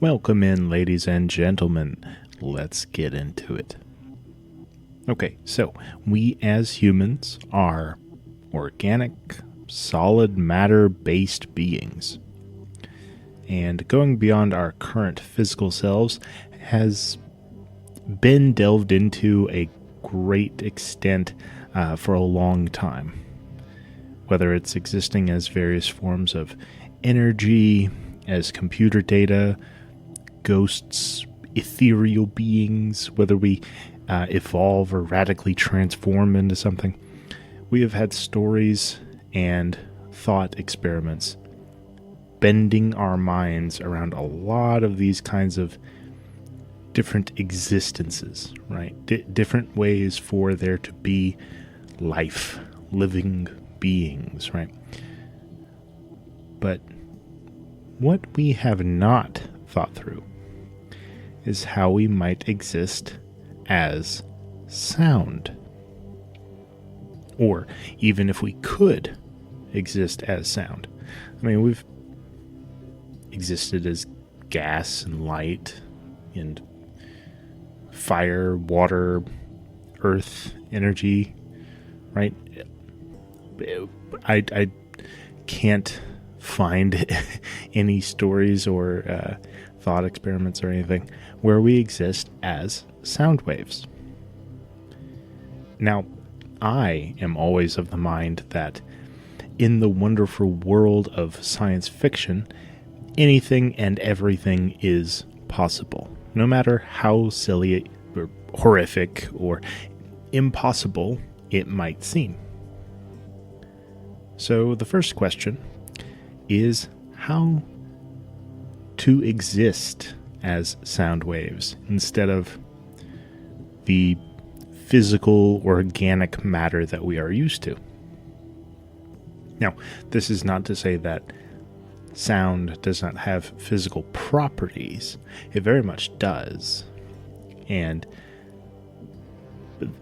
Welcome in, ladies and gentlemen. Let's get into it. Okay, so we as humans are organic, solid matter based beings. And going beyond our current physical selves has been delved into a great extent for a long time. Whether it's existing as various forms of energy, as computer data, ghosts, ethereal beings, whether we evolve or radically transform into something. We have had stories and thought experiments bending our minds around a lot of these kinds of different existences, right? Different ways for there to be life, living beings, right? But what we have not thought through is how we might exist as sound. Or even if we could exist as sound. I mean, we've existed as gas and light and fire, water, earth, energy, right? I can't find any stories or thought experiments or anything where we exist as sound waves. Now, I am always of the mind that in the wonderful world of science fiction, anything and everything is possible, no matter how silly or horrific or impossible it might seem. So the first question is how to exist as sound waves instead of the physical, organic matter that we are used to. Now, this is not to say that sound does not have physical properties. It very much does. And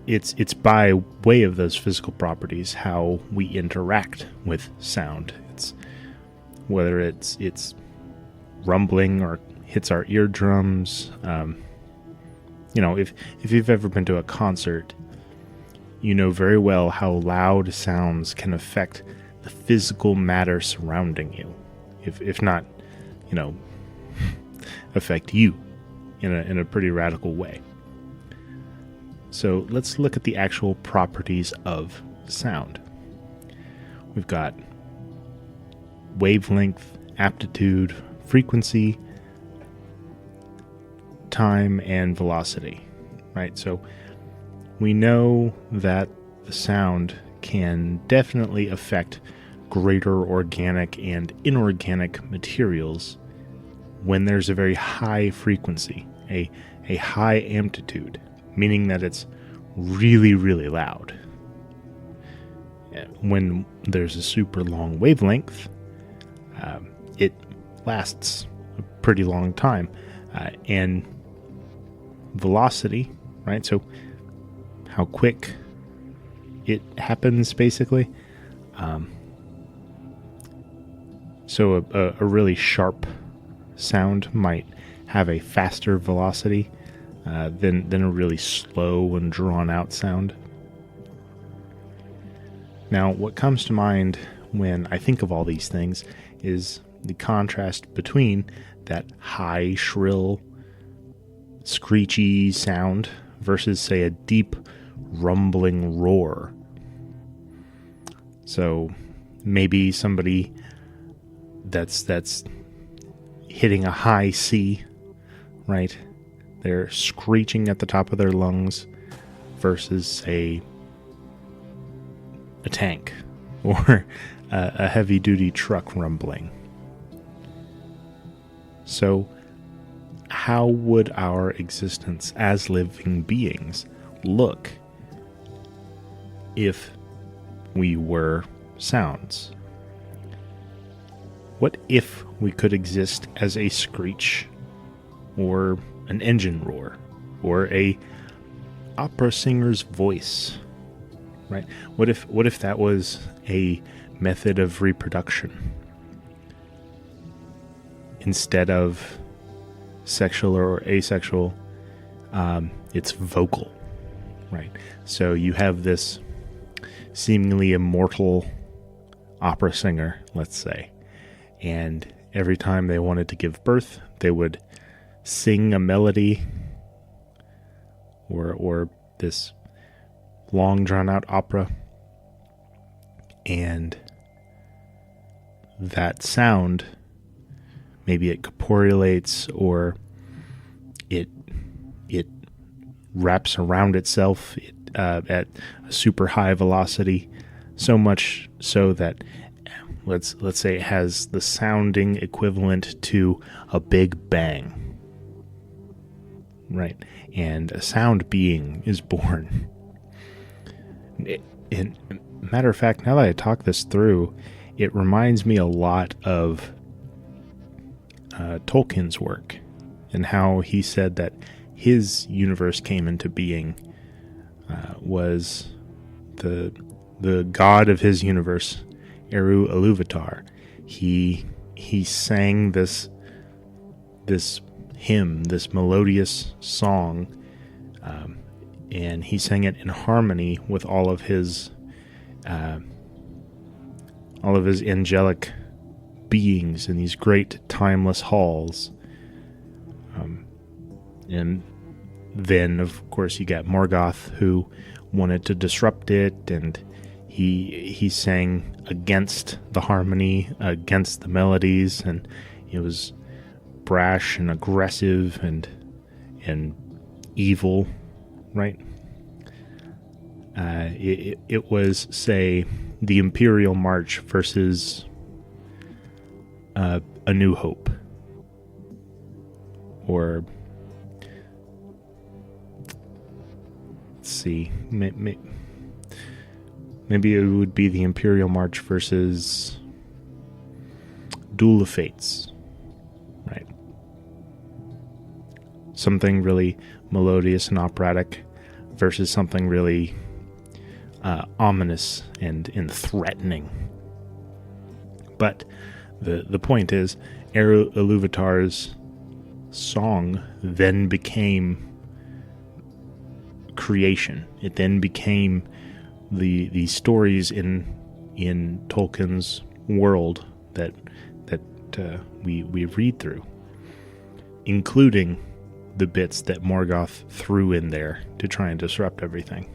it's by way of those physical properties how we interact with sound. It's whether it's rumbling or hits our eardrums. If you've ever been to a concert, you know very well how loud sounds can affect the physical matter surrounding you. If not, affect you in a pretty radical way. So let's look at the actual properties of sound. We've got wavelength, amplitude, frequency, time, and velocity, right? So we know that the sound can definitely affect greater organic and inorganic materials when there's a very high frequency, a high amplitude, meaning that it's really, really loud. When there's a super long wavelength, it lasts a pretty long time. And velocity, right? So how quick it happens, basically. So a really sharp sound might have a faster velocity than a really slow and drawn-out sound. Now, what comes to mind when I think of all these things is the contrast between that high, shrill, screechy sound versus, say, a deep, rumbling roar. So maybe somebody that's hitting a high C, right? They're screeching at the top of their lungs versus, say, a tank or a heavy-duty truck rumbling. So how would our existence as living beings look if we were sounds? What if we could exist as a screech, or an engine roar, or a opera singer's voice, right? What if that was a method of reproduction instead of sexual or asexual, it's vocal, right? So you have this seemingly immortal opera singer, let's say, and every time they wanted to give birth, they would sing a melody or this long drawn out opera, and that sound, maybe it corporealates or it wraps around itself at a super high velocity, so much so that let's say it has the sounding equivalent to a big bang, right? And a sound being is born. And matter of fact, now that I talk this through, it reminds me a lot of Tolkien's work and how he said that his universe came into being was the god of his universe, Eru Iluvatar. He sang this hymn, this melodious song, and he sang it in harmony with all of his angelic beings in these great timeless halls. And then, of course, you got Morgoth, who wanted to disrupt it, and he sang against the harmony, against the melodies, and it was brash and aggressive and evil, right? It was, say, the Imperial March versus A New Hope, or let's see, maybe it would be the Imperial March versus Duel of Fates, right? Something really melodious and operatic versus something really ominous and threatening. But the point is, Eru Iluvatar's song then became creation. It then became the stories in Tolkien's world that we read through, including the bits that Morgoth threw in there to try and disrupt everything.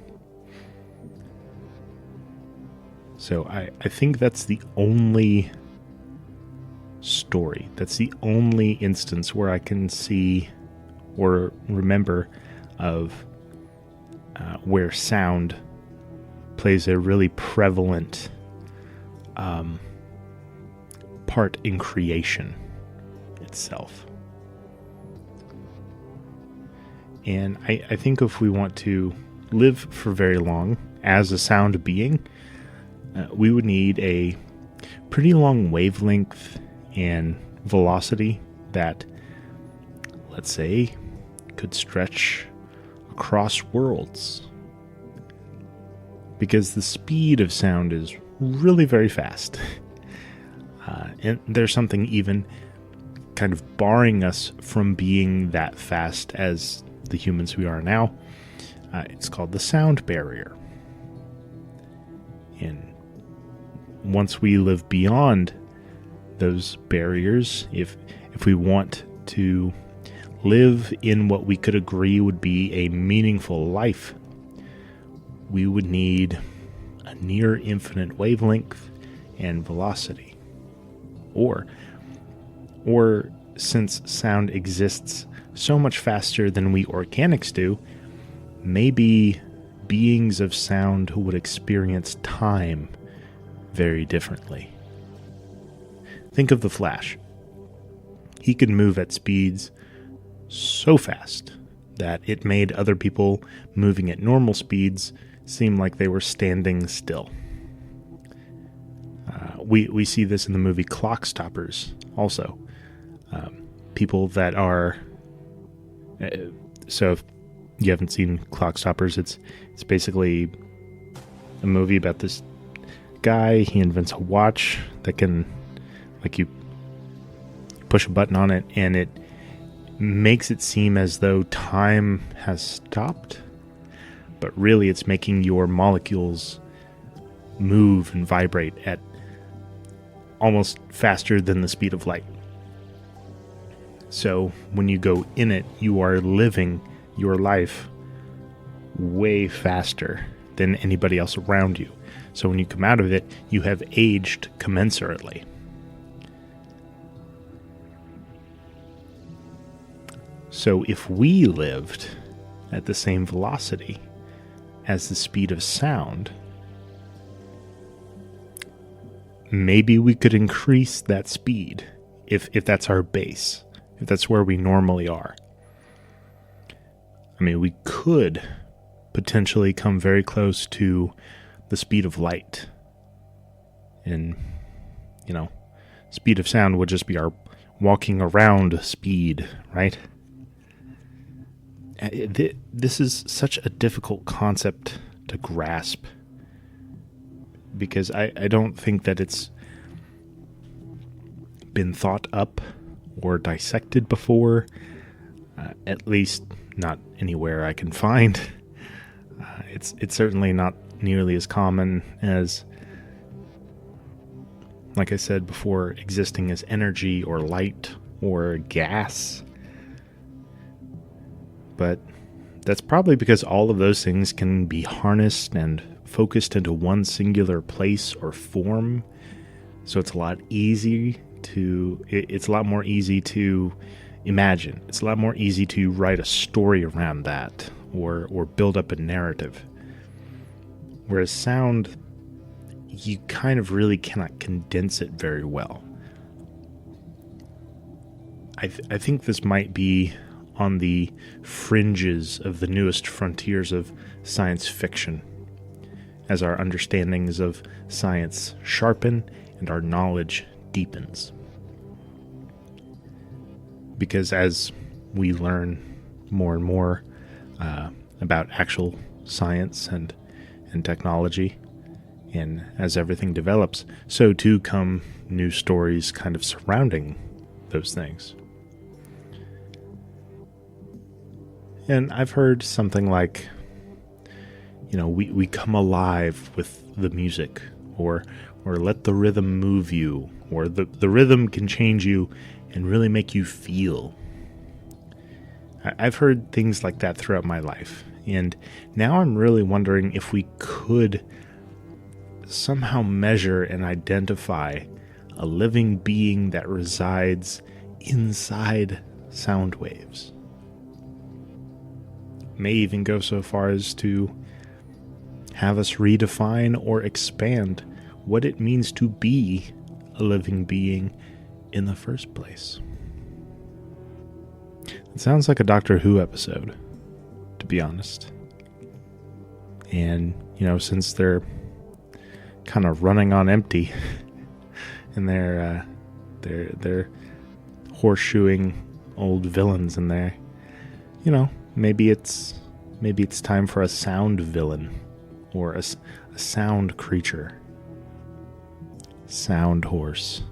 So I think that's the only story, that's the only instance where I can see or remember of where sound plays a really prevalent part in creation itself. And I think if we want to live for very long as a sound being, we would need a pretty long wavelength and velocity that, let's say, could stretch across worlds. Because the speed of sound is really very fast. And there's something even kind of barring us from being that fast as the humans we are now. It's called the sound barrier. And once we live beyond those barriers, if we want to live in what we could agree would be a meaningful life, we would need a near infinite wavelength and velocity. Or since sound exists so much faster than we organics do, maybe beings of sound would experience time very differently. Think of the Flash. He could move at speeds so fast that it made other people moving at normal speeds seem like they were standing still. We see this in the movie Clock Stoppers also. People that are... so if you haven't seen Clock Stoppers, it's basically a movie about this guy. He invents a watch that can, like, you push a button on it and makes it seem as though time has stopped, but really it's making your molecules move and vibrate at almost faster than the speed of light. So when you go in it, you are living your life way faster than anybody else around you. So when you come out of it, you have aged commensurately. So if we lived at the same velocity as the speed of sound, maybe we could increase that speed if that's our base, if that's where we normally are. I mean, we could potentially come very close to the speed of light. And, speed of sound would just be our walking around speed, right? This is such a difficult concept to grasp because I don't think that it's been thought up or dissected before, at least not anywhere I can find. It's certainly not nearly as common as, like I said before, existing as energy or light or gas. But that's probably because all of those things can be harnessed and focused into one singular place or form. So it's a lot more easy to imagine. It's a lot more easy to write a story around that or build up a narrative. Whereas sound, you kind of really cannot condense it very well. I think this might be on the fringes of the newest frontiers of science fiction, as our understandings of science sharpen and our knowledge deepens. Because as we learn more and more about actual science and technology, and as everything develops, so too come new stories kind of surrounding those things. And I've heard something like, we come alive with the music, or let the rhythm move you, or the rhythm can change you and really make you feel. I've heard things like that throughout my life, and now I'm really wondering if we could somehow measure and identify a living being that resides inside sound waves. May even go so far as to have us redefine or expand what it means to be a living being in the first place. It sounds like a Doctor Who episode, to be honest. And, since they're kind of running on empty and they're horseshoeing old villains in there, maybe it's time for a sound villain or a sound creature. Sound horse.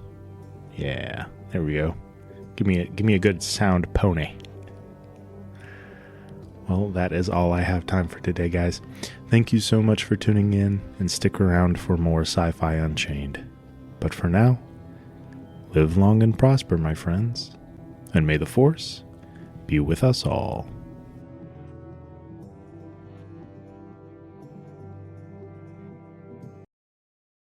Yeah, there we go. Give me a good sound pony. Well, that is all I have time for today, guys. Thank you so much for tuning in, and stick around for more Sci-Fi Unchained. But for now, live long and prosper, my friends, and may the Force be with us all.